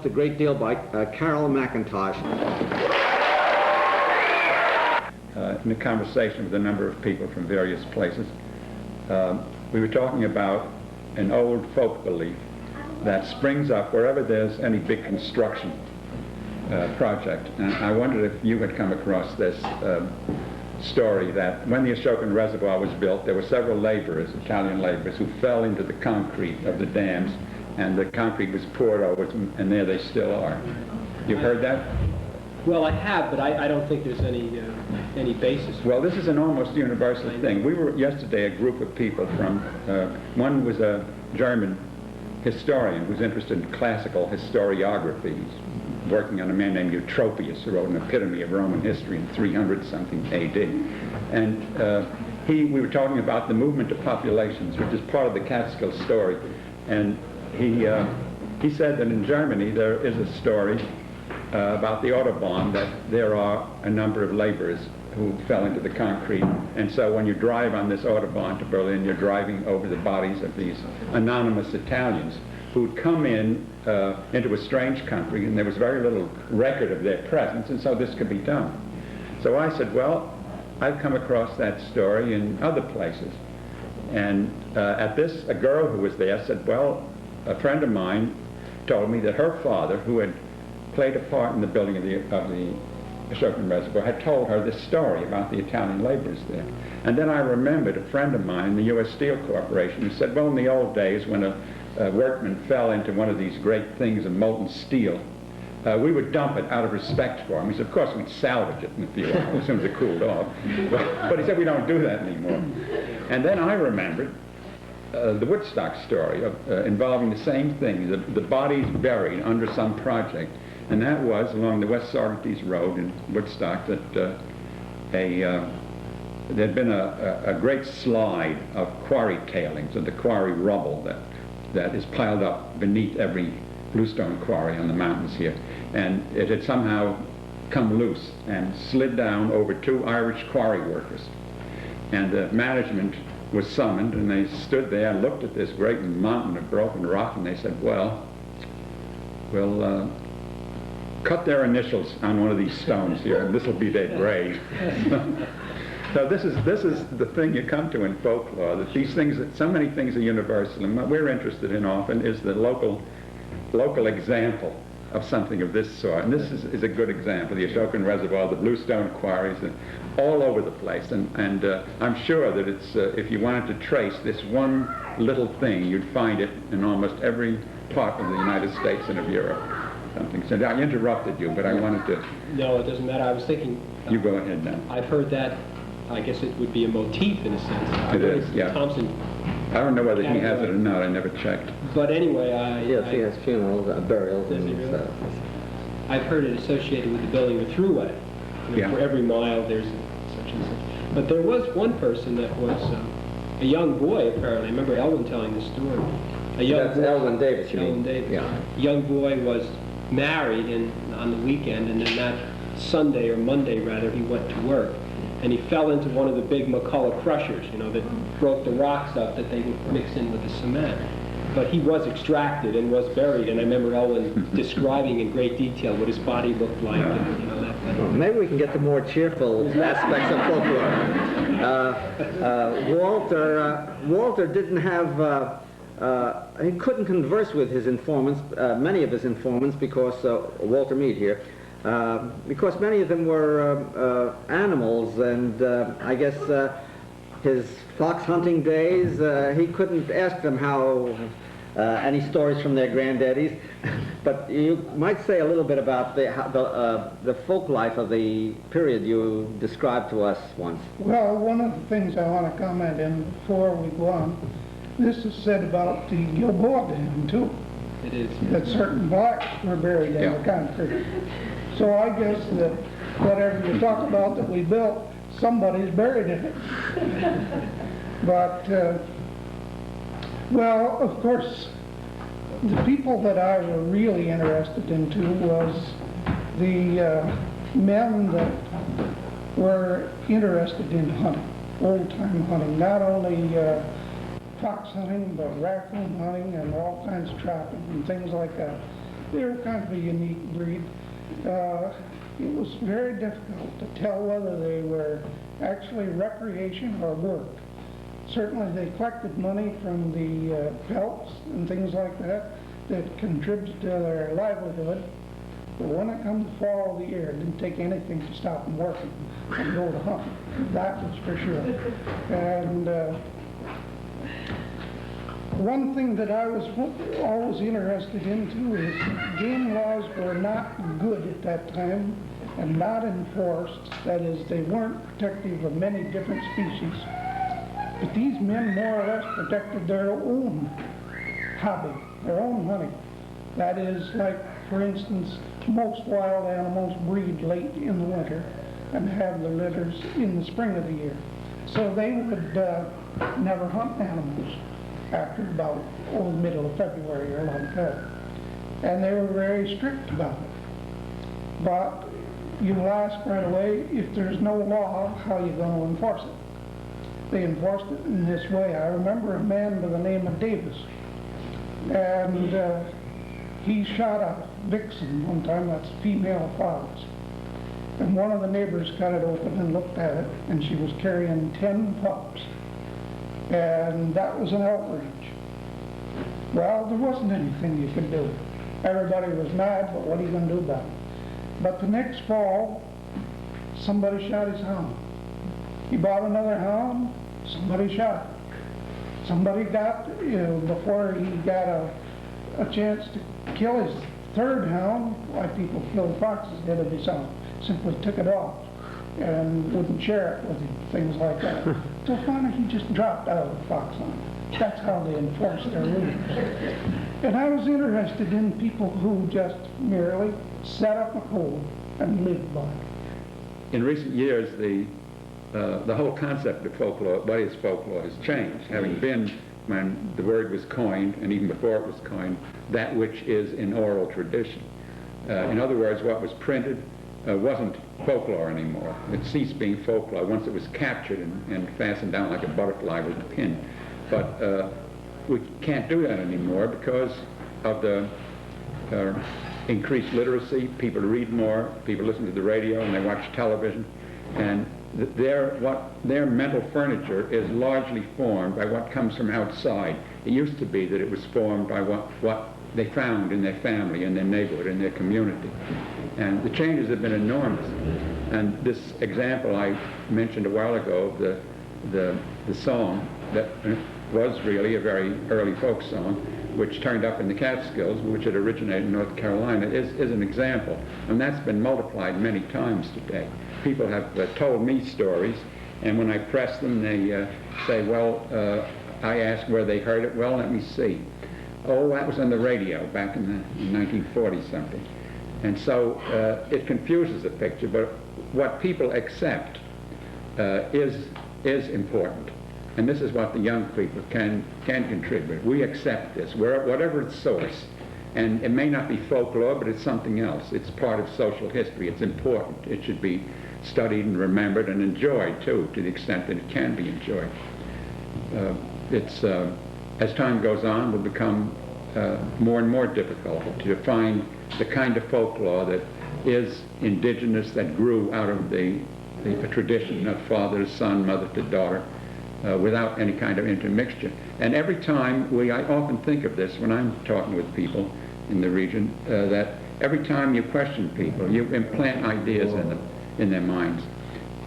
A great deal by Carol McIntosh. In a conversation with a number of people from various places, we were talking about an old folk belief that springs up wherever there's any big construction project. And I wondered if you had come across this story that when the Ashokan Reservoir was built, there were several laborers, Italian laborers, who fell into the concrete of the dams, and the concrete was poured over them, and there they still are. You've heard that? Well, I have, but I don't think there's any basis. Well, this is an almost universal thing. We were yesterday a group of people from, one was a German historian who's interested in classical historiography. He's working on a man named Eutropius, who wrote an epitome of Roman history in 300-something AD. And we were talking about the movement of populations, which is part of the Catskills story. And he said that in Germany there is a story about the Autobahn, that there are a number of laborers who fell into the concrete, and so when you drive on this Autobahn to Berlin, you're driving over the bodies of these anonymous Italians who'd come in into a strange country, and there was very little record of their presence, and so this could be done. So I said, well, I've come across that story in other places, and at this, a girl who was there said, well, a friend of mine told me that her father, who had played a part in the building of the Ashokan Reservoir, had told her this story about the Italian laborers there. And then I remembered a friend of mine in the U.S. Steel Corporation who said, well, in the old days when a workman fell into one of these great things of molten steel, we would dump it out of respect for him. He said, of course, we'd salvage it in a few hours as soon as it cooled off. But he said, we don't do that anymore. And then I remembered the Woodstock story involving the same thing, the bodies buried under some project. And that was along the West Socrates Road in Woodstock that there'd been a great slide of quarry tailings, of the quarry rubble that is piled up beneath every bluestone quarry on the mountains here. And it had somehow come loose and slid down over 2 Irish quarry workers. And the management was summoned, and they stood there and looked at this great mountain of broken rock, and they said, well, we'll cut their initials on one of these stones here, and this will be their grave. So this is the thing you come to in folklore, that these things, that so many things are universal, and what we're interested in often is the local example of something of this sort. And this is a good example, the Ashokan Reservoir, the bluestone quarries, all over the place. And I'm sure that it's, if you wanted to trace this one little thing, you'd find it in almost every part of the United States and of Europe. Something. So I interrupted you, but I wanted to... No, it doesn't matter. I was thinking... You go ahead now. I've heard that, I guess it would be a motif in a sense. It is, yeah. Thompson... I don't know whether he has it or not. I never checked. But anyway, Yes, he has funerals, burials, and really? stuff. I've heard it associated with the building of the thruway. Yeah. For every mile there's such and such. But there was one person that was a young boy, apparently. I remember Elwin telling the story. That's Elwin Davis, you mean? Elwin Davis. Yeah. A young boy was married on the weekend, and then that Sunday, or Monday rather, he went to work. And he fell into one of the big McCullough crushers, you know, that broke the rocks up that they would mix in with the cement. But he was extracted and was buried, and I remember Elwin describing in great detail what his body looked like, and, you know, that kind of... Maybe we can get to more cheerful aspects of folklore. Walter didn't have... he couldn't converse with his informants, many of his informants, because Walter Mead here, because many of them were animals, and I guess his fox hunting days, he couldn't ask them how any stories from their granddaddies. But you might say a little bit about the folk life of the period you described to us once. Well, one of the things I want to comment in before we go on, this is said about the Gilboa Dam too. It is. That certain blacks were buried in the concrete. So I guess that whatever you talk about that we built, somebody's buried in it. But, well, of course, the people that I were really interested into was the men that were interested in hunting, old-time hunting, not only fox hunting, but raccoon hunting and all kinds of trapping and things like that. they were kind of a unique breed. It was very difficult to tell whether they were actually recreation or work. Certainly they collected money from the pelts and things like that contributed to their livelihood. But when it comes to fall of the year, it didn't take anything to stop them working and go to hunt. That was for sure. And one thing that I was always interested into is game laws were not good at that time and not enforced. That is, they weren't protective of many different species. But these men more or less protected their own hobby, their own hunting. That is, like, for instance, most wild animals breed late in the winter and have their litters in the spring of the year. So they would never hunt animals after about the middle of February or like that. And they were very strict about it. But you'll ask right away, if there's no law, how are you going to enforce it? They enforced it in this way. I remember a man by the name of Davis, and he shot a vixen one time, that's a female fox. And one of the neighbors cut it open and looked at it, and she was carrying 10 pups. And that was an outrage. Well, there wasn't anything you could do. Everybody was mad, but what are you going to do about it? But the next fall, somebody shot his hound. He bought another hound, somebody shot it. Somebody got, before he got a chance to kill his third hound, why people killed foxes dead of his hound, simply took it off and wouldn't share it with him, things like that. So finally he just dropped out of the fox hunt. That's how they enforce their rules. And I was interested in people who just merely set up a code and lived by it. In recent years, the whole concept of folklore, what is folklore, has changed, having been, when the word was coined, and even before it was coined, that which is in oral tradition. In other words, what was printed wasn't folklore anymore. It ceased being folklore once it was captured and fastened down like a butterfly with a pin. But we can't do that anymore because of the increased literacy. People read more, people listen to the radio, and they watch television. And their mental furniture is largely formed by what comes from outside. It used to be that it was formed by what they found in their family, in their neighborhood, in their community. And the changes have been enormous. And this example I mentioned a while ago, the song that was really a very early folk song, which turned up in the Catskills, which had originated in North Carolina, is an example. And that's been multiplied many times today. People have told me stories, and when I press them, they say, well, I ask where they heard it. Well, let me see. Oh, that was on the radio back in 1940-something. And so it confuses the picture, but what people accept is important. And this is what the young people can contribute. We accept this, whatever its source. And it may not be folklore, but it's something else. It's part of social history. It's important. It should be studied and remembered and enjoyed, too, to the extent that it can be enjoyed. As time goes on, will become more and more difficult to find the kind of folklore that is indigenous, that grew out of the tradition of father to son, mother to daughter, without any kind of intermixture. And every time I often think of this when I'm talking with people in the region, that every time you question people, you implant ideas in them, in their minds,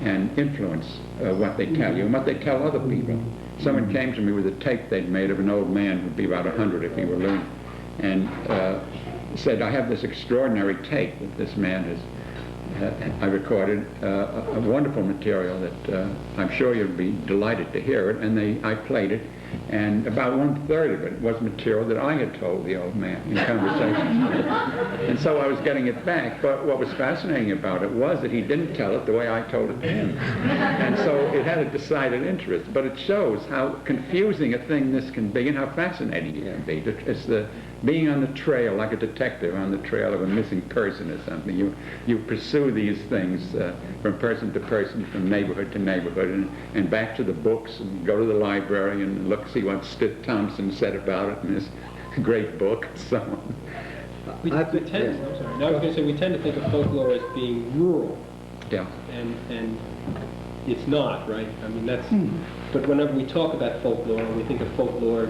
and influence what they tell you and what they tell other people. Someone came to me with a tape they'd made of an old man who'd be about 100 if he were living, and said, I have this extraordinary tape that this man has I recorded a wonderful material that I'm sure you'll be delighted to hear it, and I played it, and about 1/3 of it was material that I had told the old man in conversations. And so I was getting it back, but what was fascinating about it was that he didn't tell it the way I told it to him. And so it had a decided interest, but it shows how confusing a thing this can be and how fascinating it can be. It's the being on the trail, like a detective on the trail of a missing person or something. You pursue these things from person to person, from neighborhood to neighborhood, and back to the books, and go to the library and look, see what Stitt Thompson said about it in his great book, and so on. We I tend, think- yes. I'm sorry, no, I was going to say, we tend to think of folklore as being rural, Yeah. and it's not, right? I mean, that's, but whenever we talk about folklore, we think of folklore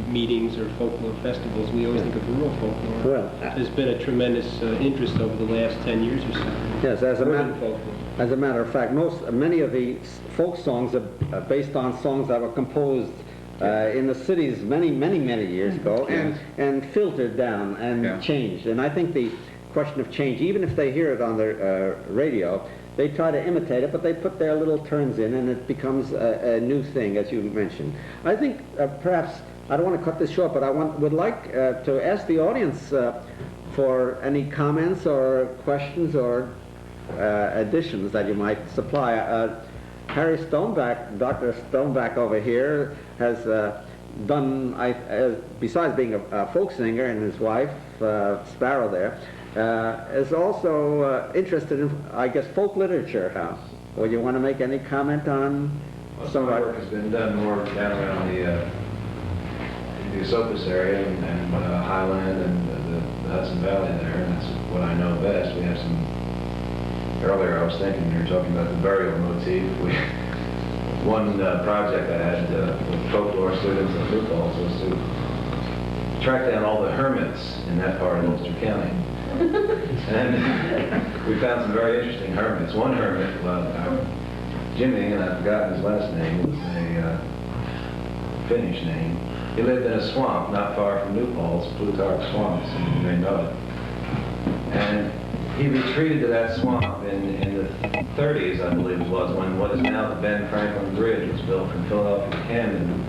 meetings or folklore festivals, we always think of rural folklore. Well, There's been a tremendous interest over the last 10 years or so. yes, Urban folklore. as a matter of fact, many of the folk songs are based on songs that were composed in the cities many years ago, and filtered down and changed. And I think the question of change, even if they hear it on the radio, they try to imitate it, but they put their little turns in, and it becomes a new thing, as you mentioned. I think perhaps, I don't want to cut this short, but I would like to ask the audience for any comments or questions or additions that you might supply. Harry Stoneback, Dr. Stoneback over here, has done, besides being a folk singer, and his wife, Sparrow there, is also interested in, I guess, folk literature. Would you want to make any comment on Some of my work has been done more down around the Esopus area and Highland and the Hudson Valley there, and that's what I know best. We have some, earlier I was thinking, you were talking about the burial motif. One project I had with folklore students at New Falls was to track down all the hermits in that part of Ulster County. And we found some very interesting hermits. One hermit, Jimmy, and I've forgotten his last name, it was a Finnish name. He lived in a swamp not far from New Falls, Plutarch Swamps, and you may know it. And he retreated to that swamp in the 30s, I believe it was, when what is now the Ben Franklin Bridge was built from Philadelphia to Camden,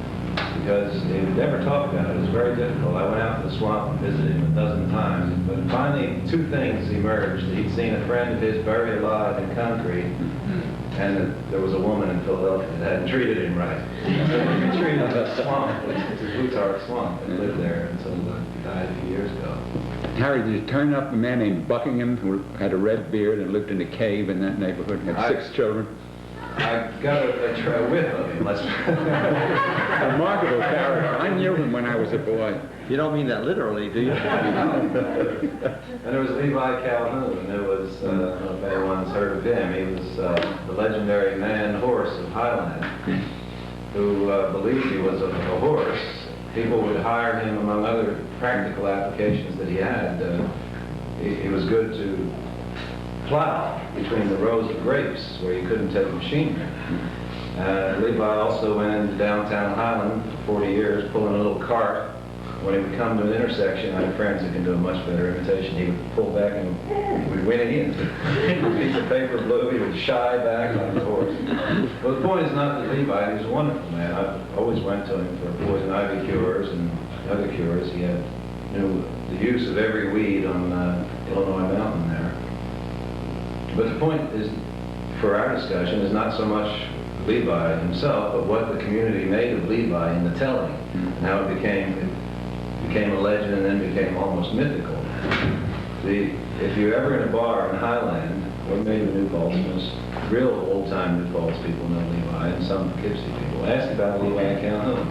because they would never talk about it. It was very difficult. I went out to the swamp and visited him a dozen times, but finally two things emerged. He'd seen a friend of his buried alive in concrete, and that there was a woman in Philadelphia that hadn't treated him right. So he retreated to the swamp, to Plutarch Swamp, and lived there until he died a few years ago. Harry, did you turn up a man named Buckingham who had a red beard and lived in a cave in that neighborhood and had 6 children? I got a whiff of him. Remarkable character. I knew him when I was a boy. You don't mean that literally, do you? And there was Levi Calhoun. There was, I don't know if anyone's heard of him. He was the legendary man horse of Highland, who believed he was a horse. People would hire him, among other practical applications that he had. He was good to plow between the rows of grapes where you couldn't take machinery. Levi also went into downtown Highland for 40 years, pulling a little cart. When he would come to an intersection, I have friends that can do a much better imitation. He would pull back and he would win again. A piece of paper blue, he would shy back like a horse. Well, the point is not that Levi, he was a wonderful man. I always went to him for poison ivy cures and other cures. He knew the use of every weed on Illinois Mountain there. But the point is, for our discussion, is not so much Levi himself, but what the community made of Levi in the telling, and how it became a legend and then became almost mythical. If you're ever in a bar in Highland, or maybe New Falls, most real old-time New Falls people know Levi, and some Poughkeepsie people, ask about Levi Calhoun.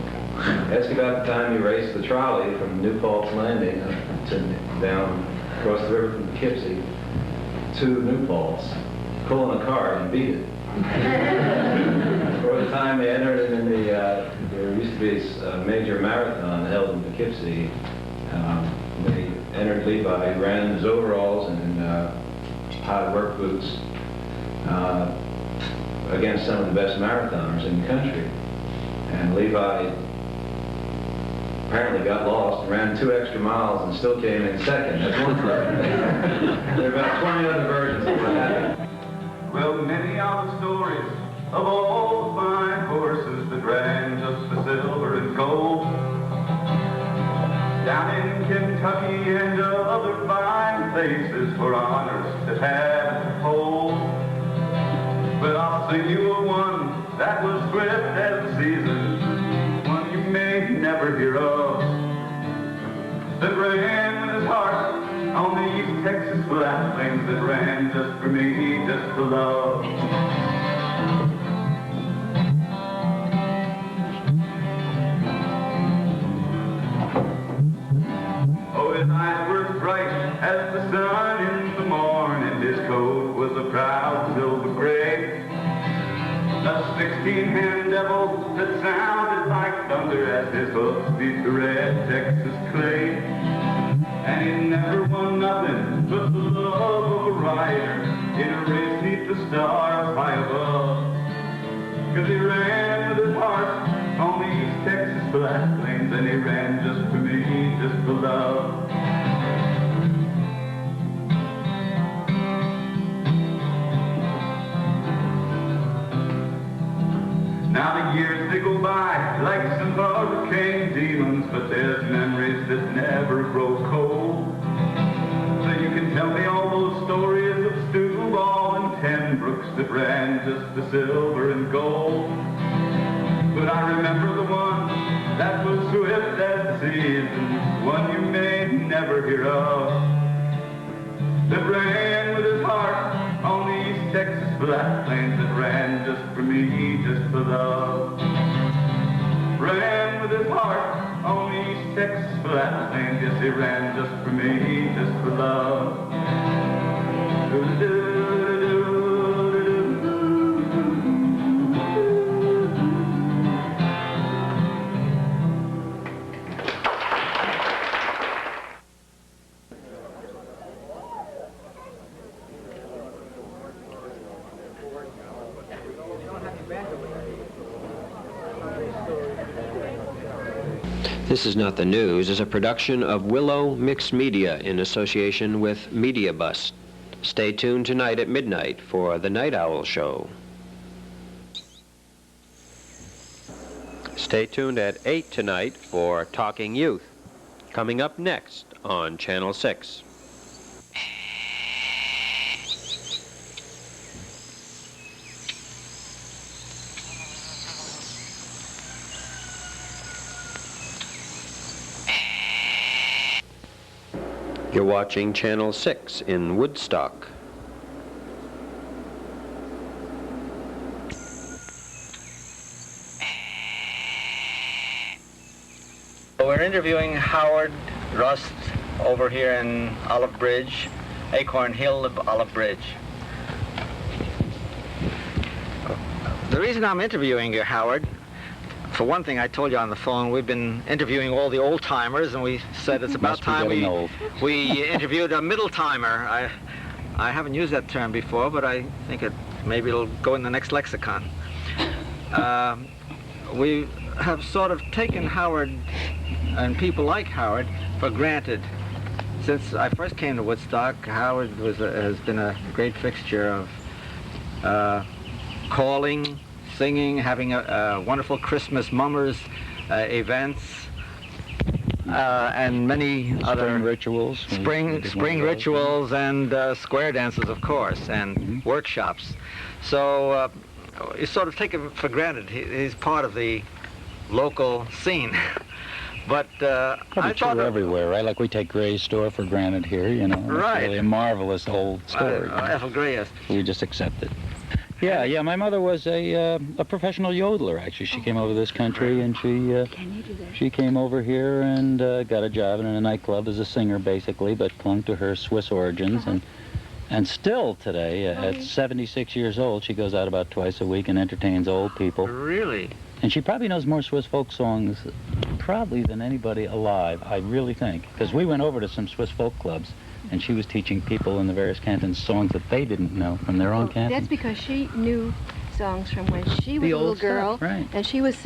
Ask about the time he raced the trolley from New Falls Landing down across the river from Poughkeepsie to New Falls, pulling a cart and beat it. Or the time they entered in there used to be a major marathon held in Poughkeepsie. They entered Levi, he ran in his overalls and in high work boots against some of the best marathoners in the country. And Levi apparently got lost and ran 2 extra miles and still came in second. That's one thing. There are about 20 other versions of what happened. Well, many are the stories of all the fine horses that ran just for silver and gold. Down in Kentucky and other fine places for honors that had to hold. But I'll sing you a one that was swift as the season, one you may never hear of. That ran with his heart on the East Texas flatlands, that ran just for me, just for love. Oh, his eyes were as bright 16-hand devil that sounded like thunder as his hoofs beat the red Texas clay. And he never won nothing but the love of a rider in a race neath the stars high above. 'Cause he ran with his heart on the East Texas flat plains, and he ran just for me, just for love. Now the years they go by like some hurricane demons, but there's memories that never grow cold. So you can tell me all those stories of Steuben and Ten Brooks that ran just for silver and gold. But I remember the one that was swift as the seasons, one you may never hear of, that ran with his heart on the East Texas flat plains, that ran just for me, just for love. Ran with his heart on the East Texas flat plains, yes, he ran just for me, just for love. This Is Not the News is a production of Willow Mixed Media in association with Media Bus. Stay tuned tonight at midnight for The Night Owl Show. Stay tuned at 8 tonight for Talking Youth, coming up next on Channel 6. You're watching Channel 6 in Woodstock. We're interviewing Howard Rust over here in Olive Bridge, Acorn Hill of Olive Bridge. The reason I'm interviewing you, Howard, for one thing, I told you on the phone, we've been interviewing all the old-timers, and we said it's about time we interviewed a middle-timer. I haven't used that term before, but I think maybe it'll go in the next lexicon. We have sort of taken Howard and people like Howard for granted. Since I first came to Woodstock, Howard has been a great fixture of calling, singing, having a wonderful Christmas mummers events, and many other rituals, spring rituals, and square dances, of course, and workshops. So you sort of take him for granted. He's part of the local scene. But I thought everywhere, right? Like we take Gray's store for granted here, you know. Right. It's really a marvelous old story. Ethel Gray. We just accept it. Yeah. My mother was a professional yodeler. Actually, she came over this country, and she came over here and got a job in a nightclub as a singer, basically, but clung to her Swiss origins, and still today, at 76 years old, she goes out about twice a week and entertains old people. Really? And she probably knows more Swiss folk songs, probably, than anybody alive, I really think, because we went over to some Swiss folk clubs, and she was teaching people in the various cantons songs that they didn't know from their own cantons. That's because she knew songs from when she was The a little old girl, stuff, right. and she was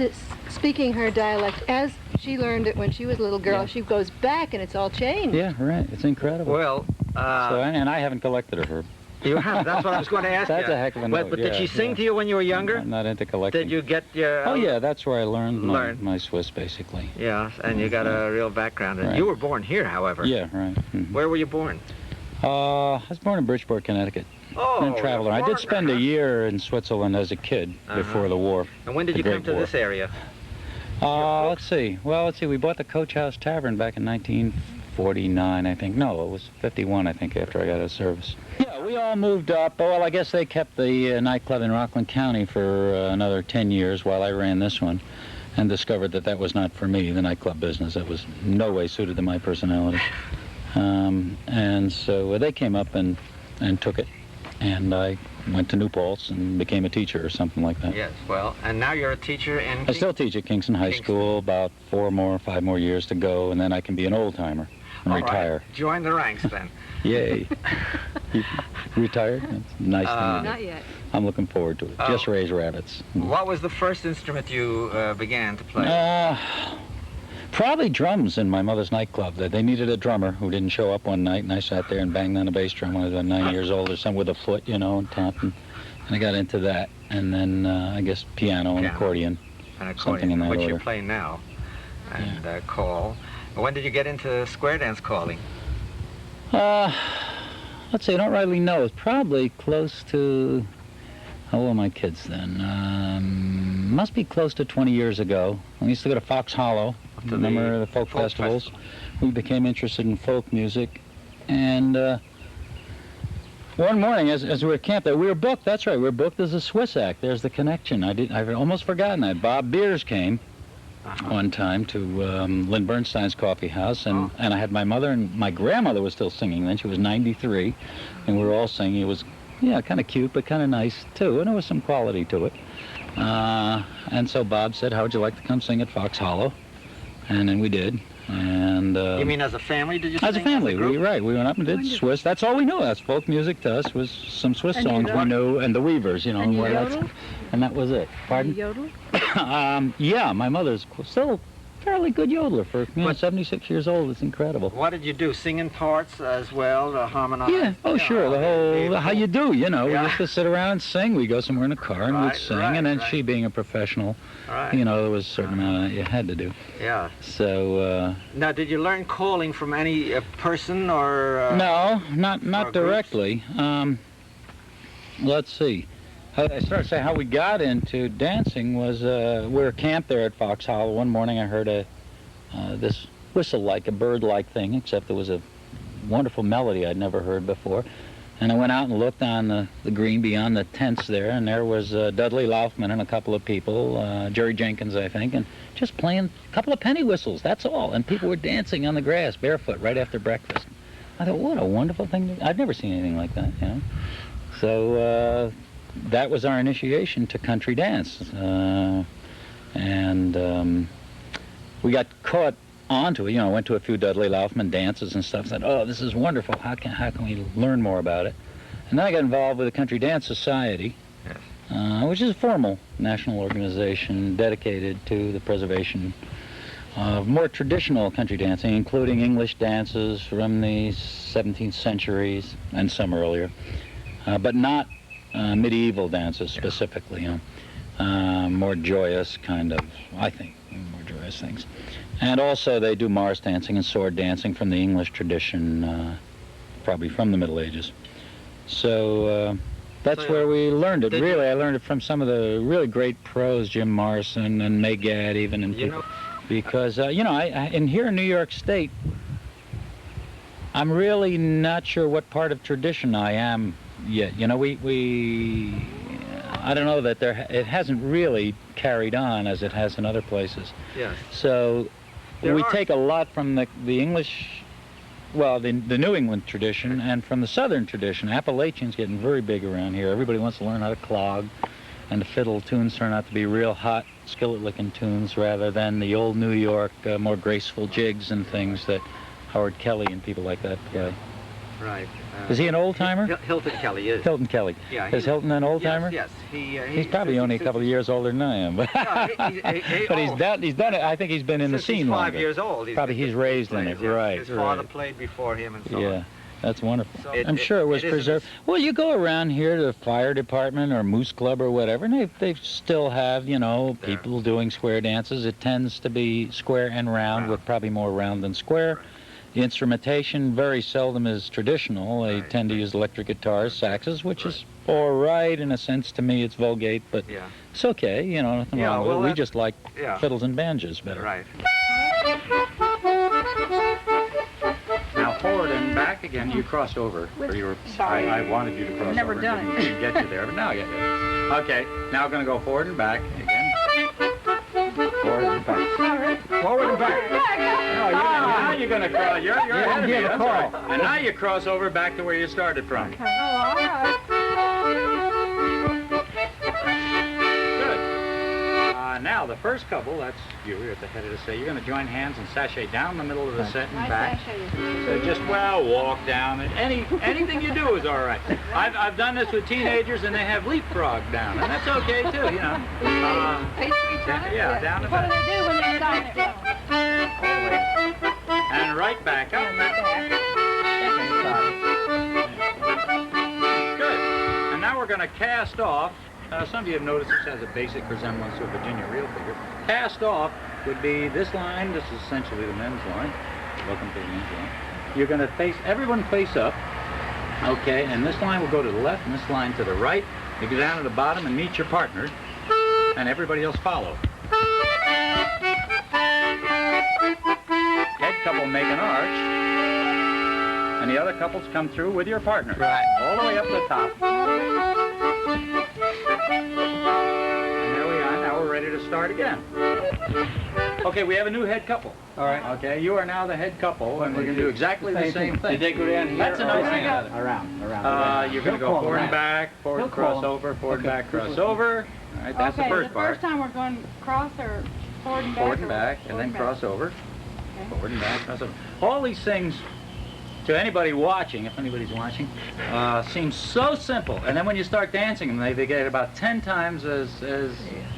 speaking her dialect as she learned it when she was a little girl. Yeah. She goes back, and it's all changed. Yeah, right. It's incredible. Well, and I haven't collected her. you have. That's what I was going to ask That's you. a heck of a note. But did she sing to you when you were younger? I'm not into collecting. Did you get your... Oh, yeah, that's where I learned my Swiss, basically. Yeah, and you got a real background. And Right. you were born here, however. Yeah, right. Mhm. Where were you born? I was born in Bridgeport, Connecticut. Oh, And a traveler. I did spend a year in Switzerland as a kid before the war. And when did the you come Great to War. this area? Let's see. We bought the Coach House Tavern back in 1949, I think. No, it was 51, I think, after I got out of service. Yeah, we all moved up. Well, I guess they kept the nightclub in Rockland County for another 10 years while I ran this one, and discovered that was not for me, the nightclub business. That was no way suited to my personality. And so they came up and took it. and I went to New Paltz and became a teacher or something like that. Yes, well, and now you're a teacher in... I still teach at Kingston High School, about 5 more years to go, and then I can be an old-timer and retire. Right. Join the ranks then. Yay. You retired? That's a nice thing. Not yet. I'm looking forward to it. Just raise rabbits. What was the first instrument you began to play? Probably drums in my mother's nightclub. They needed a drummer who didn't show up one night, and I sat there and banged on a bass drum when I was about 9 years old or something with a foot, you know, and tapped, and I got into that. And then I guess piano and accordion. Something in that which order. you play now, and call. When did you get into square dance calling? Let's see, I don't really know. It's probably close to, how old were my kids then? Must be close to 20 years ago. We used to go to Fox Hollow, remember the folk festivals. We became interested in folk music, and one morning as we were at camp there, we were booked, that's right, we were booked as a Swiss act. There's the connection. I've almost forgotten that. Bob Beers came one time to Lynn Bernstein's coffee house, and I had my mother, and my grandmother was still singing then. She was 93, and we were all singing. It was, yeah, kind of cute, but kind of nice, too, and there was some quality to it. And so Bob said, how would you like to come sing at Fox Hollow? And then we did. And you mean as a family, did you sing? As a family, we went up and did Swiss. That's all we knew. That's folk music to us, was some Swiss songs we knew, and the Weavers, you know. And you yodel? And that was it. Pardon? You yodel? Yeah, my mother's still a fairly good yodeler for 76 years old. It's incredible. What did you do? Singing parts as well, harmonize? Yeah, sure, the whole, how you do, you know. Yeah. We used to sit around and sing. We'd go somewhere in a car and we'd sing, and then she being a professional, you know, there was a certain amount that you had to do. Yeah. So, now, did you learn calling from any person or... no, not directly. Let's see. I started to say how we got into dancing was, we were camped there at Fox Hollow. One morning I heard this whistle like a bird-like thing, except it was a wonderful melody I'd never heard before. And I went out and looked on the green beyond the tents there, and there was Dudley Laufman and a couple of people, Jerry Jenkins, I think, and just playing a couple of penny whistles, that's all. And people were dancing on the grass, barefoot, right after breakfast. I thought, what a wonderful thing. I'd never seen anything like that, you know. So that was our initiation to country dance. And we got caught onto it, you know, went to a few Dudley Laufman dances and stuff, said, oh, this is wonderful, how can we learn more about it? And then I got involved with the Country Dance Society, which is a formal national organization dedicated to the preservation of more traditional country dancing, including English dances from the 17th centuries and some earlier, but not medieval dances specifically, you know, more joyous kind of, I think, more joyous things. And also they do Morris dancing and sword dancing from the English tradition, probably from the Middle Ages. So that's where we learned it. Really, I learned it from some of the really great pros, Jim Morrison and May Gadd even, and because, you know, here in New York State, I'm really not sure what part of tradition I am yet. You know, I don't know that it hasn't really carried on as it has in other places. Yes. So we take a lot from the English, well, the New England tradition, and from the Southern tradition. Appalachian's getting very big around here. Everybody wants to learn how to clog, and the fiddle tunes turn out to be real hot skillet-licking tunes rather than the old New York, more graceful jigs and things that Howard Kelly and people like that play. Right. Is he an old-timer? Hilton Kelly is. Hilton Kelly. Yeah. Is Hilton an old-timer? Yes. He's probably only a couple of years older than I am. But, but he's done it. I think he's been in the scene he's 5 longer. years old. Probably he's raised in it. Right. His father played before him and so on. Yeah. That's wonderful. So I'm sure it was preserved. Well, you go around here to the fire department or Moose Club or whatever, and they still have, you know, people doing square dances. It tends to be square and round, with probably more round than square. The instrumentation very seldom is traditional. They tend to use electric guitars, saxes, which is all right in a sense. To me, it's vulgate, but it's okay. You know, nothing wrong with it. We just like fiddles and banjos better. Right. Now forward and back again. You crossed over. Sorry. I wanted you to cross Never over. done it. Didn't get you there, but now I get you. Okay. Now I'm going to go forward and back again. Forward and back. Forward and back. No, now you're going to cross. You're ahead of me. That's all right. And now you cross over back to where you started from. Oh, all right. Good. Now, the first couple, that's you're at the head of the set. You're going to join hands and sashay down the middle of the set and back. So just, well, walk down. Anything you do is all right. I've done this with teenagers, and they have leapfrog down, and that's okay, too, you know. Yeah, down the back. What do they do when they're down there? All the way. And right back up. Good. And now we're going to cast off. Some of you have noticed this has a basic resemblance to a Virginia reel figure. Cast off would be this line. This is essentially the men's line. Welcome to the men's line. You're going to face, everyone face up. Okay, and this line will go to the left and this line to the right. You go down to the bottom and meet your partner, and everybody else follow. Head couple make an arch, and the other couples come through with your partner. Right. All the way up to the top. And there we are. Now we're ready to start again. Okay, we have a new head couple. All right. Okay, you are now the head couple, and we're going to do exactly the same thing. Did they go down here? That's a nice thing. Around. You're going to go forward and back, forward, cross over, forward, back, cross over. All right, that's the first part. First time we're going cross or forward and back? Forward and back, and then cross over. Okay. Forward and back, cross over. All these things, to anybody watching, if anybody's watching, seem so simple. And then when you start dancing them, they get about 10 times as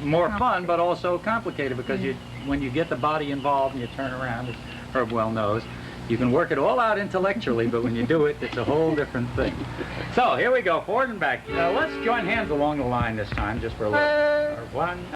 more fun, but also complicated, because when you get the body involved and you turn around, as Herb well knows, you can work it all out intellectually, but when you do it, it's a whole different thing. So here we go, forward and back. Let's join hands along the line this time, just for a little. 1,